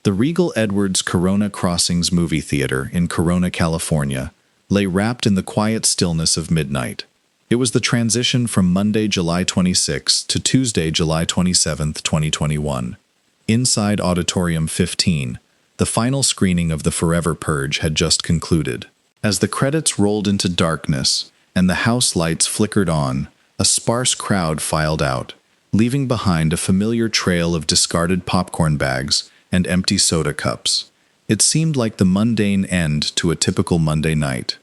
The Regal Edwards Corona Crossings movie theater in Corona, California, lay wrapped in the quiet stillness of midnight. It was the transition from Monday, July 26 to Tuesday, July 27, 2021. Inside Auditorium 15, the final screening of The Forever Purge had just concluded. As the credits rolled into darkness and the house lights flickered on, a sparse crowd filed out, leaving behind a familiar trail of discarded popcorn bags and empty soda cups. It seemed like the mundane end to a typical Monday night.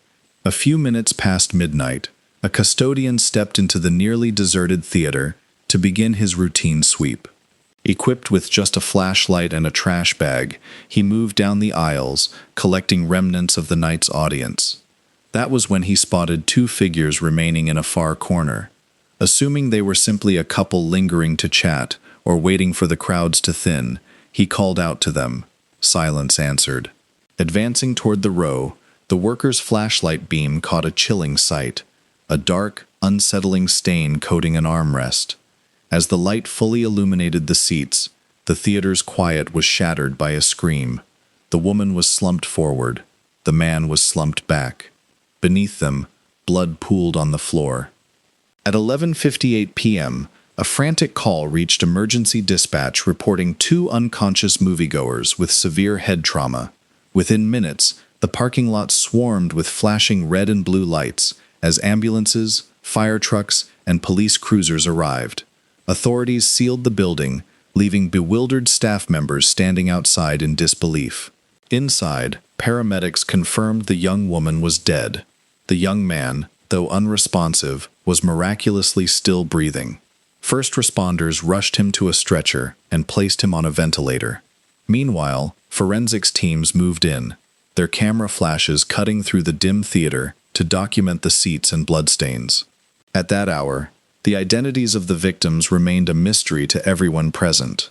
A few minutes past midnight, a custodian stepped into the nearly deserted theater to begin his routine sweep. Equipped with just a flashlight and a trash bag, he moved down the aisles, collecting remnants of the night's audience. That was when he spotted two figures remaining in a far corner. Assuming they were simply a couple lingering to chat or waiting for the crowds to thin, he called out to them. Silence answered. Advancing toward the row, the worker's flashlight beam caught a chilling sight, a dark, unsettling stain coating an armrest. As the light fully illuminated the seats, the theater's quiet was shattered by a scream. The woman was slumped forward. The man was slumped back. Beneath them, blood pooled on the floor. At 11:58 p.m., a frantic call reached emergency dispatch reporting two unconscious moviegoers with severe head trauma. Within minutes, the parking lot swarmed with flashing red and blue lights as ambulances, fire trucks, and police cruisers arrived. Authorities sealed the building, leaving bewildered staff members standing outside in disbelief. Inside, paramedics confirmed the young woman was dead. The young man, though unresponsive, was miraculously still breathing. First responders rushed him to a stretcher and placed him on a ventilator. Meanwhile, forensics teams moved in, their camera flashes cutting through the dim theater to document the seats and bloodstains. At that hour, the identities of the victims remained a mystery to everyone present.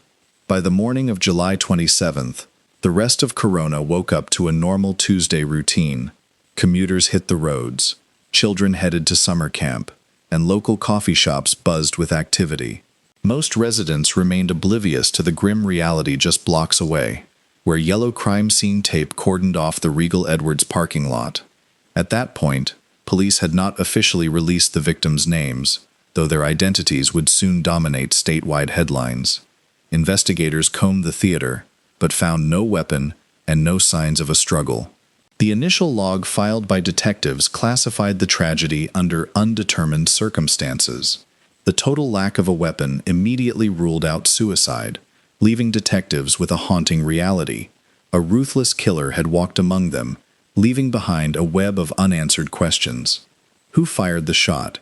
By the morning of July 27th, the rest of Corona woke up to a normal Tuesday routine. Commuters hit the roads, children headed to summer camp, and local coffee shops buzzed with activity. Most residents remained oblivious to the grim reality just blocks away, where yellow crime scene tape cordoned off the Regal Edwards parking lot. At that point, police had not officially released the victims' names, though their identities would soon dominate statewide headlines. Investigators combed the theater, but found no weapon and no signs of a struggle. The initial log filed by detectives classified the tragedy under undetermined circumstances. The total lack of a weapon immediately ruled out suicide, leaving detectives with a haunting reality. A ruthless killer had walked among them, leaving behind a web of unanswered questions. Who fired the shot?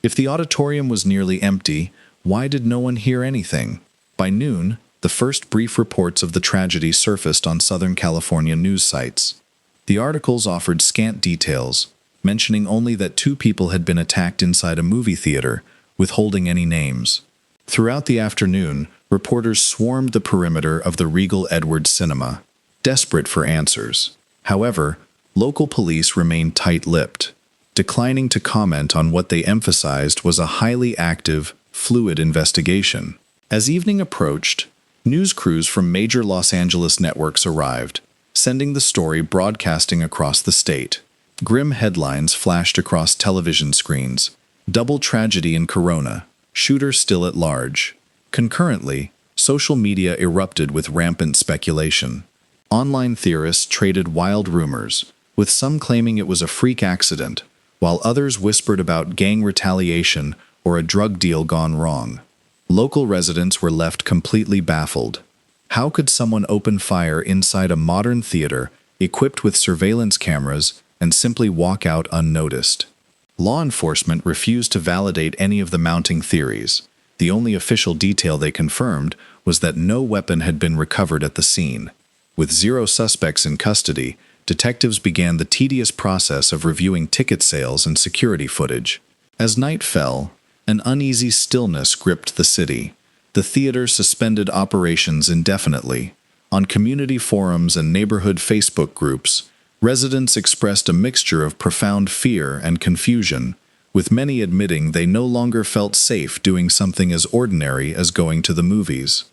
If the auditorium was nearly empty, why did no one hear anything? By noon, the first brief reports of the tragedy surfaced on Southern California news sites. The articles offered scant details, mentioning only that two people had been attacked inside a movie theater, withholding any names. Throughout the afternoon, reporters swarmed the perimeter of the Regal Edwards Cinema, desperate for answers. However, local police remained tight-lipped, declining to comment on what they emphasized was a highly active, fluid investigation. As evening approached, news crews from major Los Angeles networks arrived, sending the story broadcasting across the state. Grim headlines flashed across television screens. Double tragedy in Corona, shooter still at large. Concurrently, social media erupted with rampant speculation. Online theorists traded wild rumors, with some claiming it was a freak accident, while others whispered about gang retaliation or a drug deal gone wrong. Local residents were left completely baffled. How could someone open fire inside a modern theater equipped with surveillance cameras and simply walk out unnoticed? Law enforcement refused to validate any of the mounting theories. The only official detail they confirmed was that no weapon had been recovered at the scene. With 0 suspects in custody, detectives began the tedious process of reviewing ticket sales and security footage. As night fell, an uneasy stillness gripped the city. The theater suspended operations indefinitely. On community forums and neighborhood Facebook groups, residents expressed a mixture of profound fear and confusion, with many admitting they no longer felt safe doing something as ordinary as going to the movies.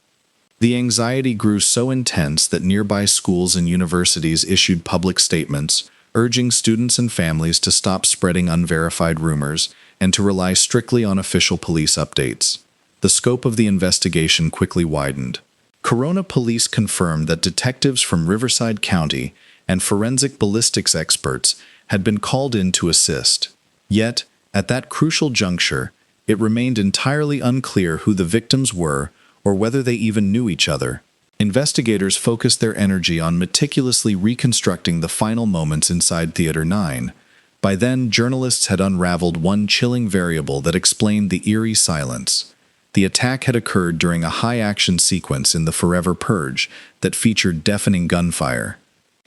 The anxiety grew so intense that nearby schools and universities issued public statements urging students and families to stop spreading unverified rumors and to rely strictly on official police updates. The scope of the investigation quickly widened. Corona police confirmed that detectives from Riverside County and forensic ballistics experts had been called in to assist. Yet, at that crucial juncture, it remained entirely unclear who the victims were or whether they even knew each other. Investigators focused their energy on meticulously reconstructing the final moments inside Theater 9. By then, journalists had unraveled one chilling variable that explained the eerie silence. The attack had occurred during a high-action sequence in the Forever Purge that featured deafening gunfire.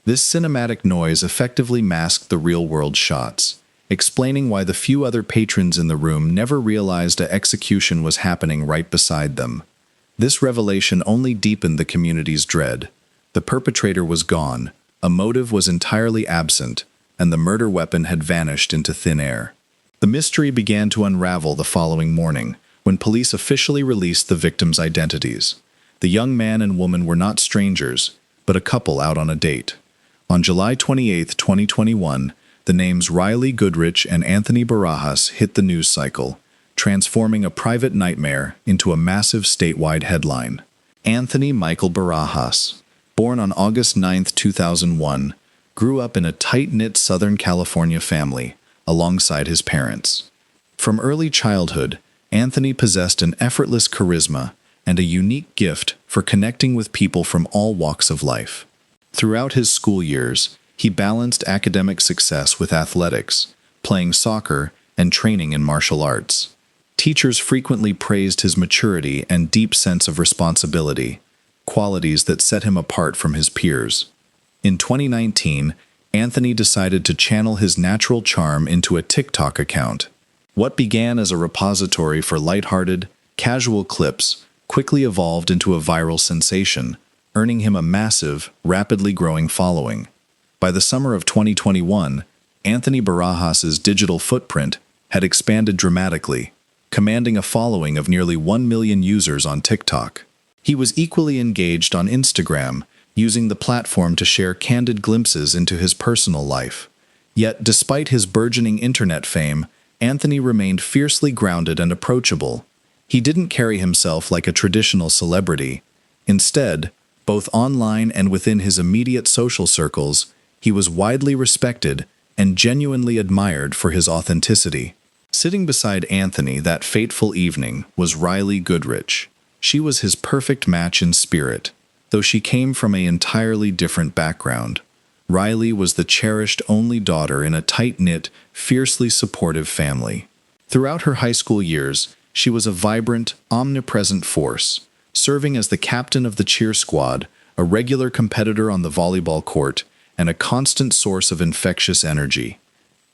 This cinematic noise effectively masked the real-world shots, explaining why the few other patrons in the room never realized an execution was happening right beside them. This revelation only deepened the community's dread. The perpetrator was gone, a motive was entirely absent, and the murder weapon had vanished into thin air. The mystery began to unravel the following morning, when police officially released the victims' identities. The young man and woman were not strangers, but a couple out on a date. On July 28, 2021, the names Riley Goodrich and Anthony Barajas hit the news cycle, transforming a private nightmare into a massive statewide headline. Anthony Michael Barajas, born on August 9, 2001, grew up in a tight-knit Southern California family alongside his parents. From early childhood, Anthony possessed an effortless charisma and a unique gift for connecting with people from all walks of life. Throughout his school years, he balanced academic success with athletics, playing soccer and training in martial arts. Teachers frequently praised his maturity and deep sense of responsibility, qualities that set him apart from his peers. In 2019, Anthony decided to channel his natural charm into a TikTok account. What began as a repository for lighthearted, casual clips quickly evolved into a viral sensation, earning him a massive, rapidly growing following. By the summer of 2021, Anthony Barajas's digital footprint had expanded dramatically, commanding a following of nearly 1 million users on TikTok. He was equally engaged on Instagram, using the platform to share candid glimpses into his personal life. Yet, despite his burgeoning internet fame, Anthony remained fiercely grounded and approachable. He didn't carry himself like a traditional celebrity. Instead, both online and within his immediate social circles, he was widely respected and genuinely admired for his authenticity. Sitting beside Anthony that fateful evening was Riley Goodrich. She was his perfect match in spirit, though she came from an entirely different background. Riley was the cherished only daughter in a tight-knit, fiercely supportive family. Throughout her high school years, she was a vibrant, omnipresent force, serving as the captain of the cheer squad, a regular competitor on the volleyball court, and a constant source of infectious energy.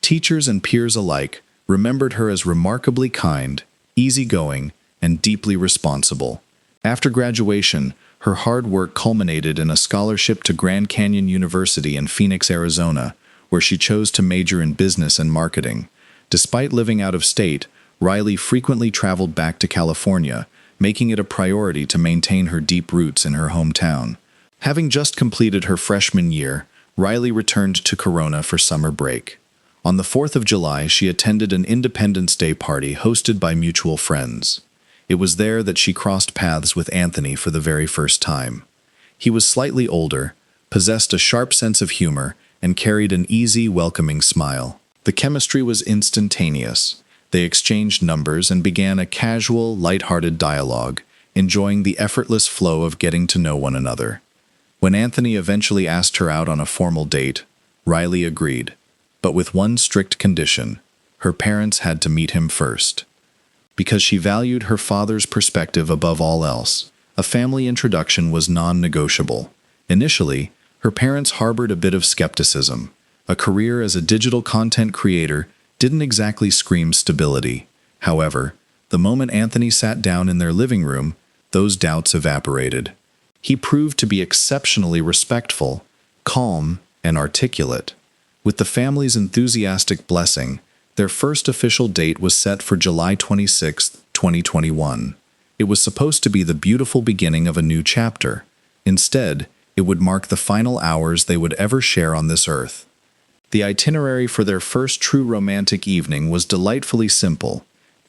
Teachers and peers alike remembered her as remarkably kind, easygoing, and deeply responsible. After graduation, her hard work culminated in a scholarship to Grand Canyon University in Phoenix, Arizona, where she chose to major in business and marketing. Despite living out of state, Riley frequently traveled back to California, making it a priority to maintain her deep roots in her hometown. Having just completed her freshman year, Riley returned to Corona for summer break. On the 4th of July, she attended an Independence Day party hosted by mutual friends. It was there that she crossed paths with Anthony for the very first time. He was slightly older, possessed a sharp sense of humor, and carried an easy, welcoming smile. The chemistry was instantaneous. They exchanged numbers and began a casual, light-hearted dialogue, enjoying the effortless flow of getting to know one another. When Anthony eventually asked her out on a formal date, Riley agreed, but with one strict condition: her parents had to meet him first. Because she valued her father's perspective above all else, a family introduction was non-negotiable. Initially, her parents harbored a bit of skepticism. A career as a digital content creator didn't exactly scream stability. However, the moment Anthony sat down in their living room, those doubts evaporated. He proved to be exceptionally respectful, calm, and articulate. With the family's enthusiastic blessing, their first official date was set for July 26, 2021. It was supposed to be the beautiful beginning of a new chapter. Instead, it would mark the final hours they would ever share on this earth. The itinerary for their first true romantic evening was delightfully simple.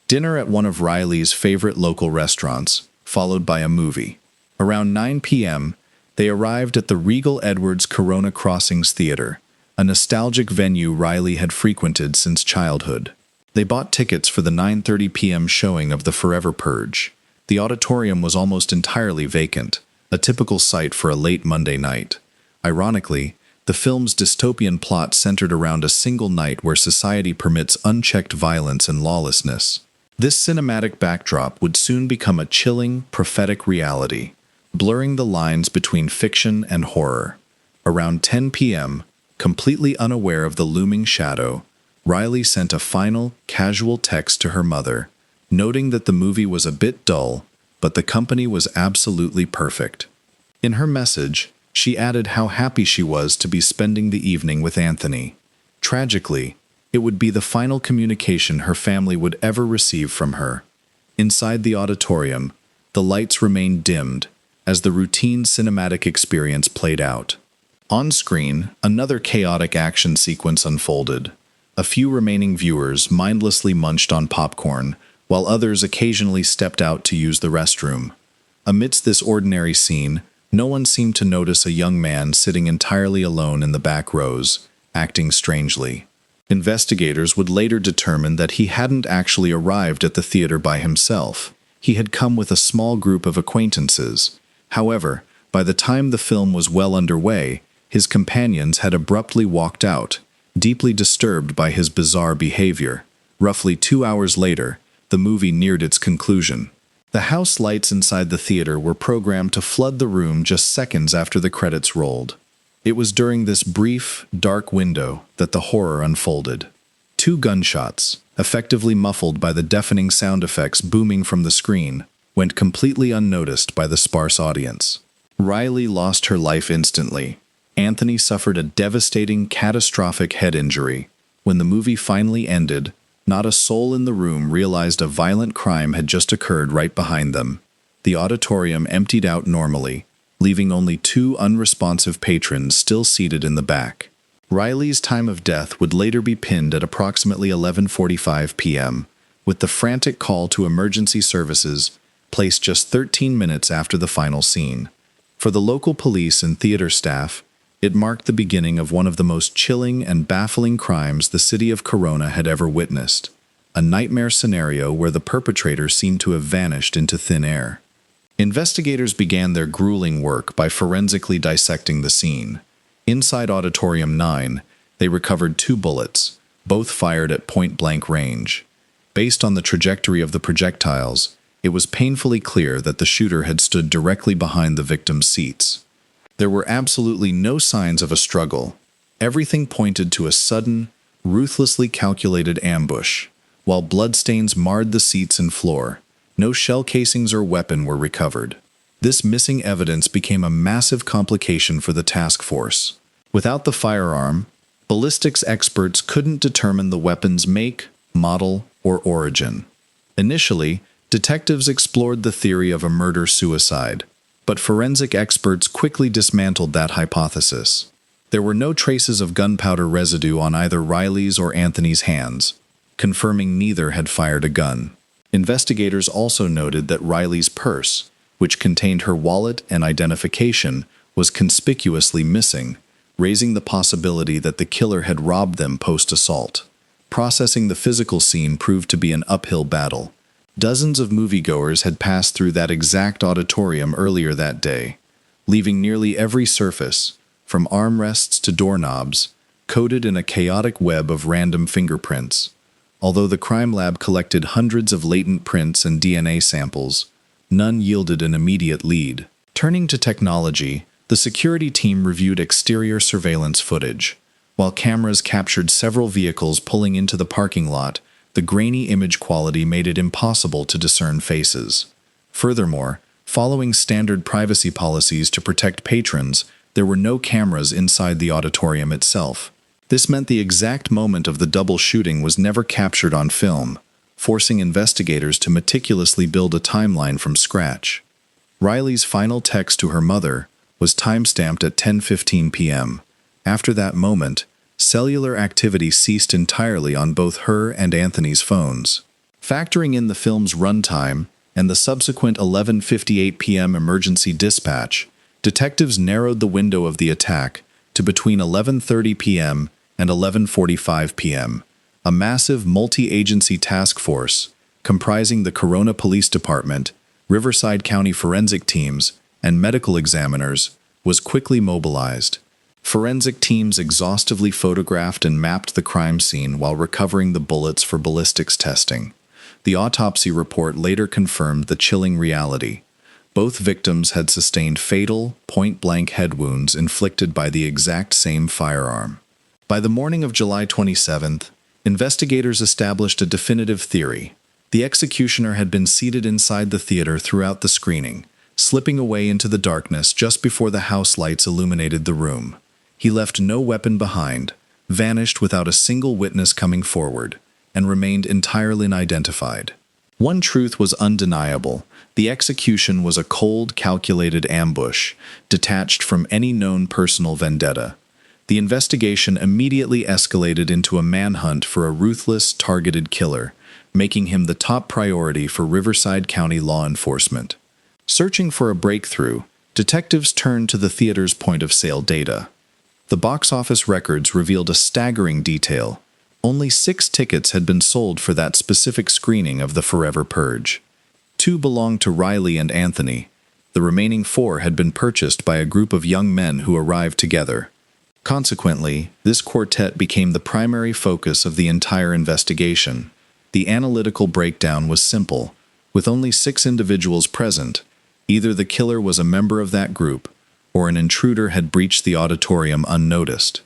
Dinner at one of Riley's favorite local restaurants, followed by a movie. Around 9 p.m., they arrived at the Regal Edwards Corona Crossings Theater, a nostalgic venue Riley had frequented since childhood. They bought tickets for the 9:30 p.m. showing of The Forever Purge. The auditorium was almost entirely vacant, a typical sight for a late Monday night. Ironically, the film's dystopian plot centered around a single night where society permits unchecked violence and lawlessness. This cinematic backdrop would soon become a chilling, prophetic reality, blurring the lines between fiction and horror. Around 10 p.m., completely unaware of the looming shadow, Riley sent a final, casual text to her mother, noting that the movie was a bit dull, but the company was absolutely perfect. In her message, she added how happy she was to be spending the evening with Anthony. Tragically, it would be the final communication her family would ever receive from her. Inside the auditorium, the lights remained dimmed as the routine cinematic experience played out. On screen, another chaotic action sequence unfolded. A few remaining viewers mindlessly munched on popcorn, while others occasionally stepped out to use the restroom. Amidst this ordinary scene, no one seemed to notice a young man sitting entirely alone in the back rows, acting strangely. Investigators would later determine that he hadn't actually arrived at the theater by himself. He had come with a small group of acquaintances. However, by the time the film was well underway, his companions had abruptly walked out, deeply disturbed by his bizarre behavior. Roughly 2 hours later, the movie neared its conclusion. The house lights inside the theater were programmed to flood the room just seconds after the credits rolled. It was during this brief, dark window that the horror unfolded. 2 gunshots, effectively muffled by the deafening sound effects booming from the screen, went completely unnoticed by the sparse audience. Riley lost her life instantly. Anthony suffered a devastating, catastrophic head injury. When the movie finally ended, not a soul in the room realized a violent crime had just occurred right behind them. The auditorium emptied out normally, leaving only 2 unresponsive patrons still seated in the back. Riley's time of death would later be pinned at approximately 11:45 p.m., with the frantic call to emergency services placed just 13 minutes after the final scene. For the local police and theater staff, it marked the beginning of one of the most chilling and baffling crimes the city of Corona had ever witnessed, a nightmare scenario where the perpetrator seemed to have vanished into thin air. Investigators began their grueling work by forensically dissecting the scene. Inside Auditorium 9, they recovered 2 bullets, both fired at point-blank range. Based on the trajectory of the projectiles, it was painfully clear that the shooter had stood directly behind the victim's seats. There were absolutely no signs of a struggle. Everything pointed to a sudden, ruthlessly calculated ambush. While bloodstains marred the seats and floor, no shell casings or weapon were recovered. This missing evidence became a massive complication for the task force. Without the firearm, ballistics experts couldn't determine the weapon's make, model, or origin. Initially, detectives explored the theory of a murder-suicide, but forensic experts quickly dismantled that hypothesis. There were no traces of gunpowder residue on either Riley's or Anthony's hands, confirming neither had fired a gun. Investigators also noted that Riley's purse, which contained her wallet and identification, was conspicuously missing, raising the possibility that the killer had robbed them post-assault. Processing the physical scene proved to be an uphill battle. Dozens of moviegoers had passed through that exact auditorium earlier that day, leaving nearly every surface, from armrests to doorknobs, coated in a chaotic web of random fingerprints. Although the crime lab collected hundreds of latent prints and DNA samples, none yielded an immediate lead. Turning to technology, the security team reviewed exterior surveillance footage. While cameras captured several vehicles pulling into the parking lot, the grainy image quality made it impossible to discern faces. Furthermore, following standard privacy policies to protect patrons, there were no cameras inside the auditorium itself. This meant the exact moment of the double shooting was never captured on film. forcing investigators to meticulously build a timeline from scratch. Riley's final text to her mother was time-stamped at 10:15 p.m. After that moment, cellular activity ceased entirely on both her and Anthony's phones. Factoring in the film's runtime and the subsequent 11:58 p.m. emergency dispatch, detectives narrowed the window of the attack to between 11:30 p.m. and 11:45 p.m. A massive multi-agency task force, comprising the Corona Police Department, Riverside County forensic teams, and medical examiners, was quickly mobilized. Forensic teams exhaustively photographed and mapped the crime scene while recovering the bullets for ballistics testing. The autopsy report later confirmed the chilling reality. Both victims had sustained fatal, point-blank head wounds inflicted by the exact same firearm. By the morning of July 27th, investigators established a definitive theory. The executioner had been seated inside the theater throughout the screening, slipping away into the darkness just before the house lights illuminated the room. He left no weapon behind, vanished without a single witness coming forward, and remained entirely unidentified. One truth was undeniable. The execution was a cold, calculated ambush, detached from any known personal vendetta. The investigation immediately escalated into a manhunt for a ruthless, targeted killer, making him the top priority for Riverside County law enforcement. Searching for a breakthrough, detectives turned to the theater's point-of-sale data. The box office records revealed a staggering detail. Only 6 tickets had been sold for that specific screening of The Forever Purge. 2 belonged to Riley and Anthony. The remaining 4 had been purchased by a group of young men who arrived together. Consequently, this quartet became the primary focus of the entire investigation. The analytical breakdown was simple. With only 6 individuals present, either the killer was a member of that group, or an intruder had breached the auditorium unnoticed.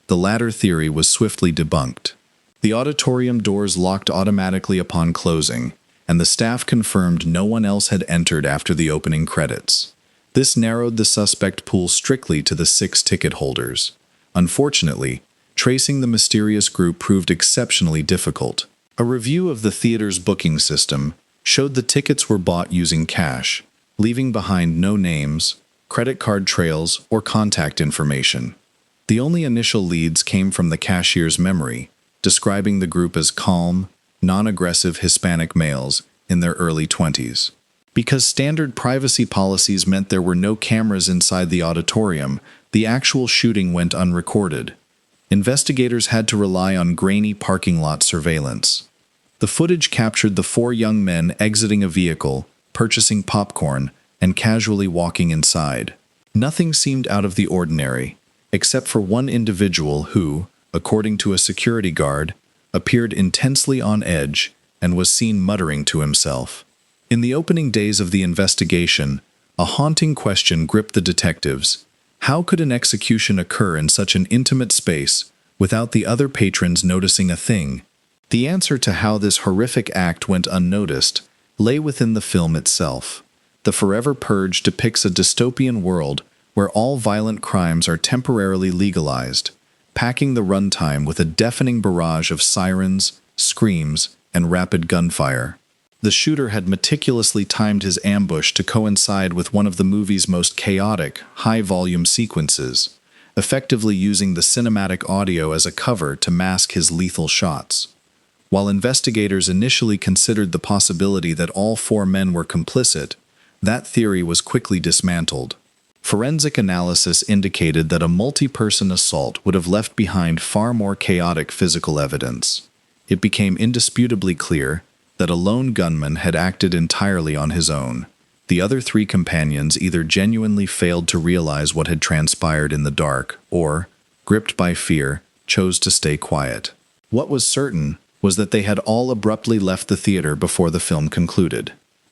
The latter theory was swiftly debunked. The auditorium doors locked automatically upon closing, and the staff confirmed no one else had entered after the opening credits. This narrowed the suspect pool strictly to the 6 ticket holders. Unfortunately, tracing the mysterious group proved exceptionally difficult. A review of the theater's booking system showed the tickets were bought using cash, leaving behind no names, credit card trails, or contact information. The only initial leads came from the cashier's memory, describing the group as calm, non-aggressive Hispanic males in their early 20s. Because standard privacy policies meant there were no cameras inside the auditorium, the actual shooting went unrecorded. Investigators had to rely on grainy parking lot surveillance. The footage captured the 4 young men exiting a vehicle, purchasing popcorn, and casually walking inside. Nothing seemed out of the ordinary, except for one individual who, according to a security guard, appeared intensely on edge and was seen muttering to himself. In the opening days of the investigation, a haunting question gripped the detectives. How could an execution occur in such an intimate space without the other patrons noticing a thing? The answer to how this horrific act went unnoticed lay within the film itself. The Forever Purge depicts a dystopian world where all violent crimes are temporarily legalized, packing the runtime with a deafening barrage of sirens, screams, and rapid gunfire. The shooter had meticulously timed his ambush to coincide with one of the movie's most chaotic, high-volume sequences, effectively using the cinematic audio as a cover to mask his lethal shots. While investigators initially considered the possibility that all 4 men were complicit, that theory was quickly dismantled. Forensic analysis indicated that a multi-person assault would have left behind far more chaotic physical evidence. It became indisputably clear that a lone gunman had acted entirely on his own. The other 3 companions either genuinely failed to realize what had transpired in the dark or, gripped by fear, chose to stay quiet. What was certain was that they had all abruptly left the theater before the film concluded.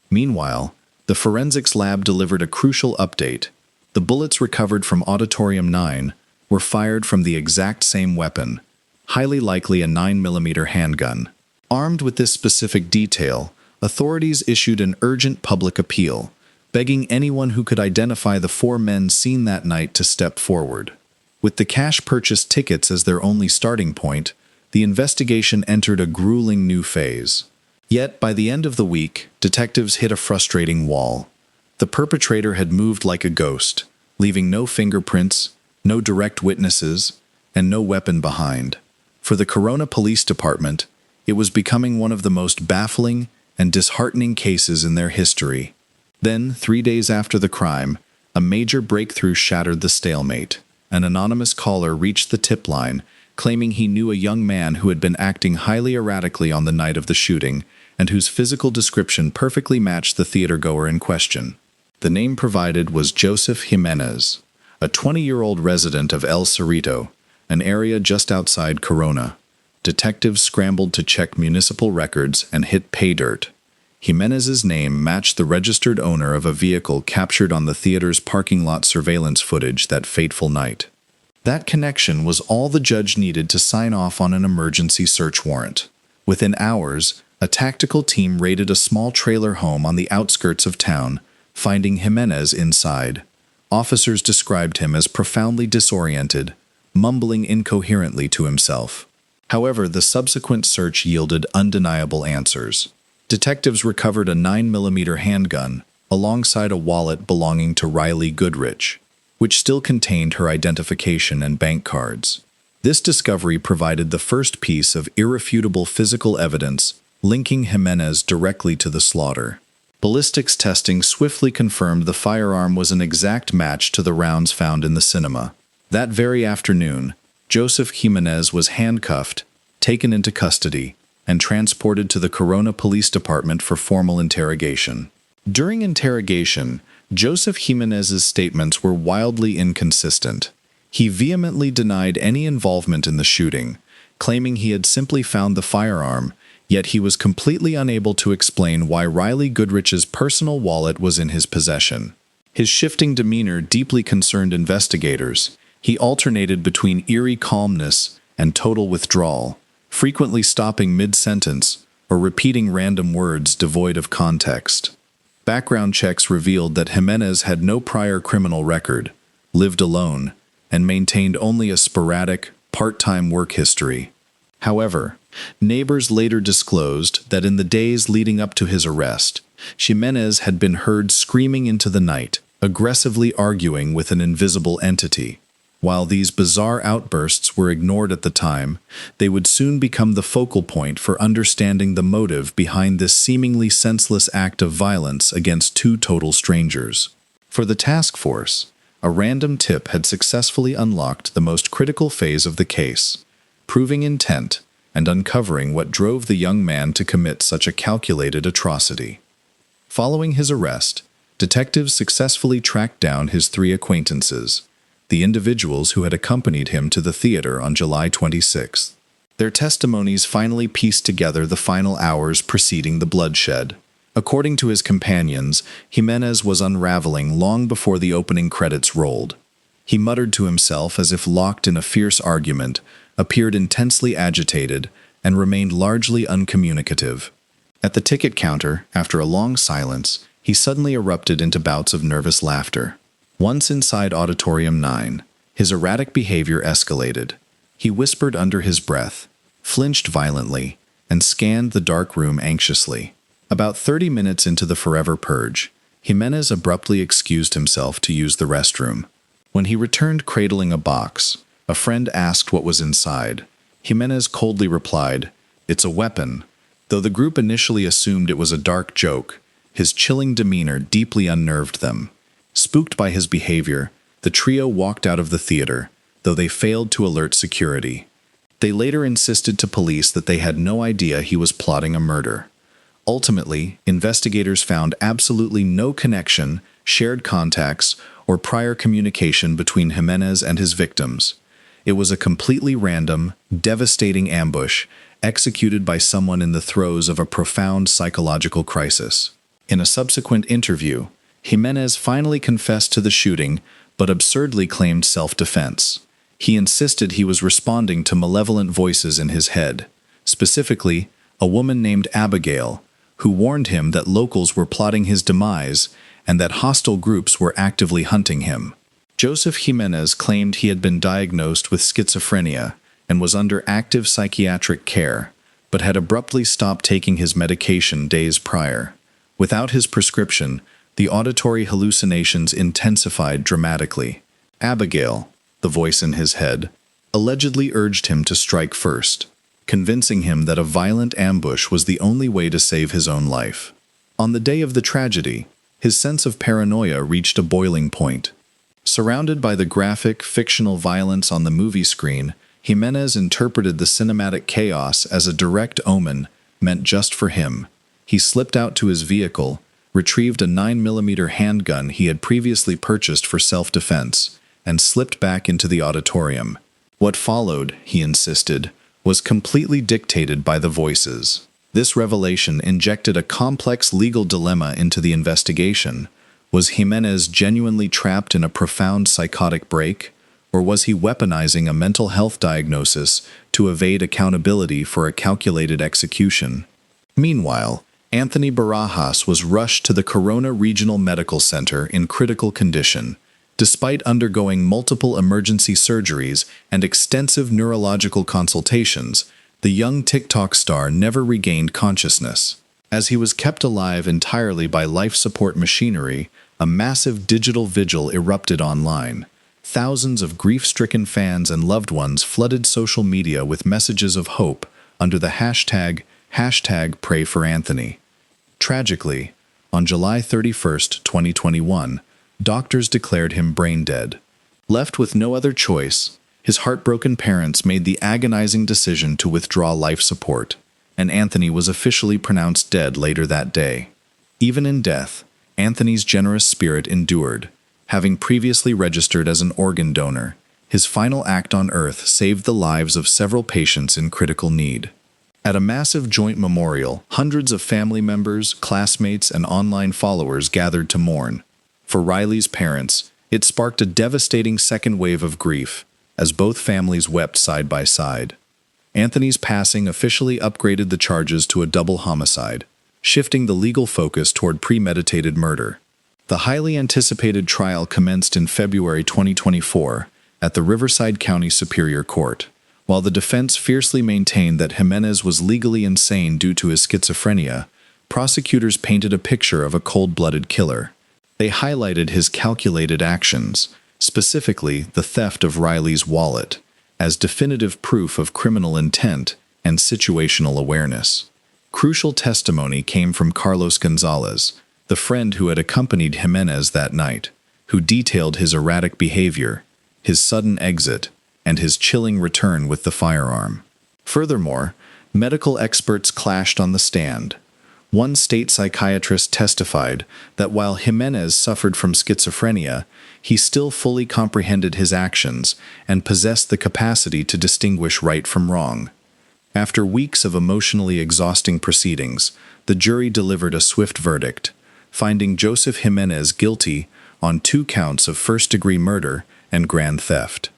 Meanwhile, the forensics lab delivered a crucial update. The bullets recovered from Auditorium 9 were fired from the exact same weapon, highly likely a 9mm handgun. Armed with this specific detail, authorities issued an urgent public appeal, begging anyone who could identify the 4 men seen that night to step forward. With the cash-purchased tickets as their only starting point, the investigation entered a grueling new phase. Yet, by the end of the week, detectives hit a frustrating wall. The perpetrator had moved like a ghost, leaving no fingerprints, no direct witnesses, and no weapon behind. For the Corona Police Department, it was becoming one of the most baffling and disheartening cases in their history. Then, 3 days after the crime, a major breakthrough shattered the stalemate. An anonymous caller reached the tip line, claiming he knew a young man who had been acting highly erratically on the night of the shooting, and whose physical description perfectly matched the theatergoer in question. The name provided was Joseph Jimenez, a 20-year-old resident of El Cerrito, an area just outside Corona. Detectives scrambled to check municipal records and hit pay dirt. Jimenez's name matched the registered owner of a vehicle captured on the theater's parking lot surveillance footage that fateful night. That connection was all the judge needed to sign off on an emergency search warrant. Within hours, a tactical team raided a small trailer home on the outskirts of town, finding Jimenez inside. Officers described him as profoundly disoriented, mumbling incoherently to himself. However, the subsequent search yielded undeniable answers. Detectives recovered a 9mm handgun alongside a wallet belonging to Riley Goodrich, which still contained her identification and bank cards. This discovery provided the first piece of irrefutable physical evidence linking Jimenez directly to the slaughter. Ballistics testing swiftly confirmed the firearm was an exact match to the rounds found in the cinema. That very afternoon, Joseph Jimenez was handcuffed, taken into custody, and transported to the Corona Police Department for formal interrogation. During interrogation, Joseph Jimenez's statements were wildly inconsistent. He vehemently denied any involvement in the shooting, claiming he had simply found the firearm, yet he was completely unable to explain why Riley Goodrich's personal wallet was in his possession. His shifting demeanor deeply concerned investigators. He alternated between eerie calmness and total withdrawal, frequently stopping mid-sentence or repeating random words devoid of context. Background checks revealed that Jimenez had no prior criminal record, lived alone, and maintained only a sporadic, part-time work history. However, neighbors later disclosed that in the days leading up to his arrest, Jimenez had been heard screaming into the night, aggressively arguing with an invisible entity. While these bizarre outbursts were ignored at the time, they would soon become the focal point for understanding the motive behind this seemingly senseless act of violence against two total strangers. For the task force, a random tip had successfully unlocked the most critical phase of the case, proving intent and uncovering what drove the young man to commit such a calculated atrocity. Following his arrest, detectives successfully tracked down his 3 acquaintances, the individuals who had accompanied him to the theater on July 26th. Their testimonies finally pieced together the final hours preceding the bloodshed. According to his companions, Jimenez was unraveling long before the opening credits rolled. He muttered to himself as if locked in a fierce argument, appeared intensely agitated, and remained largely uncommunicative. At the ticket counter, after a long silence, he suddenly erupted into bouts of nervous laughter. Once inside Auditorium 9, his erratic behavior escalated. He whispered under his breath, flinched violently, and scanned the dark room anxiously. About 30 minutes into the forever purge, Jimenez abruptly excused himself to use the restroom. When he returned cradling a box, a friend asked what was inside. Jimenez coldly replied, "It's a weapon." Though the group initially assumed it was a dark joke, his chilling demeanor deeply unnerved them. Spooked by his behavior, the trio walked out of the theater, though they failed to alert security. They later insisted to police that they had no idea he was plotting a murder. Ultimately, investigators found absolutely no connection, shared contacts, or prior communication between Jimenez and his victims. It was a completely random, devastating ambush executed by someone in the throes of a profound psychological crisis. In a subsequent interview, Jimenez finally confessed to the shooting, but absurdly claimed self-defense. He insisted he was responding to malevolent voices in his head, specifically a woman named Abigail, who warned him that locals were plotting his demise and that hostile groups were actively hunting him. Joseph Jimenez claimed he had been diagnosed with schizophrenia and was under active psychiatric care, but had abruptly stopped taking his medication days prior. Without his prescription, the auditory hallucinations intensified dramatically. Abigail, the voice in his head, allegedly urged him to strike first, convincing him that a violent ambush was the only way to save his own life. On the day of the tragedy, his sense of paranoia reached a boiling point. Surrounded by the graphic, fictional violence on the movie screen, Jimenez interpreted the cinematic chaos as a direct omen meant just for him. He slipped out to his vehicle, retrieved a 9mm handgun he had previously purchased for self-defense, and slipped back into the auditorium. What followed, he insisted, was completely dictated by the voices. This revelation injected a complex legal dilemma into the investigation. Was Jimenez genuinely trapped in a profound psychotic break, or was he weaponizing a mental health diagnosis to evade accountability for a calculated execution? Meanwhile, Anthony Barajas was rushed to the Corona Regional Medical Center in critical condition. Despite undergoing multiple emergency surgeries and extensive neurological consultations, the young TikTok star never regained consciousness. As he was kept alive entirely by life support machinery, a massive digital vigil erupted online. Thousands of grief-stricken fans and loved ones flooded social media with messages of hope under the hashtag #PrayForAnthony. Tragically, on July 31, 2021, doctors declared him brain dead. Left with no other choice, his heartbroken parents made the agonizing decision to withdraw life support, and Anthony was officially pronounced dead later that day. Even in death, Anthony's generous spirit endured. Having previously registered as an organ donor, his final act on Earth saved the lives of several patients in critical need. At a massive joint memorial, hundreds of family members, classmates, and online followers gathered to mourn. For Riley's parents, it sparked a devastating second wave of grief, as both families wept side by side. Anthony's passing officially upgraded the charges to a double homicide, shifting the legal focus toward premeditated murder. The highly anticipated trial commenced in February 2024 at the Riverside County Superior Court. While the defense fiercely maintained that Jimenez was legally insane due to his schizophrenia, prosecutors painted a picture of a cold-blooded killer. They highlighted his calculated actions, specifically the theft of Riley's wallet, as definitive proof of criminal intent and situational awareness. Crucial testimony came from Carlos Gonzalez, the friend who had accompanied Jimenez that night, who detailed his erratic behavior, his sudden exit, and his chilling return with the firearm. Furthermore, medical experts clashed on the stand. One state psychiatrist testified that while Jimenez suffered from schizophrenia, he still fully comprehended his actions and possessed the capacity to distinguish right from wrong. After weeks of emotionally exhausting proceedings, the jury delivered a swift verdict, finding Joseph Jimenez guilty on 2 counts of first-degree murder and grand theft.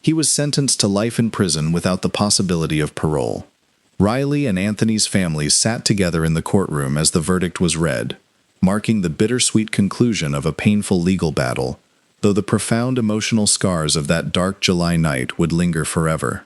He was sentenced to life in prison without the possibility of parole. Riley and Anthony's families sat together in the courtroom as the verdict was read, marking the bittersweet conclusion of a painful legal battle, though the profound emotional scars of that dark July night would linger forever.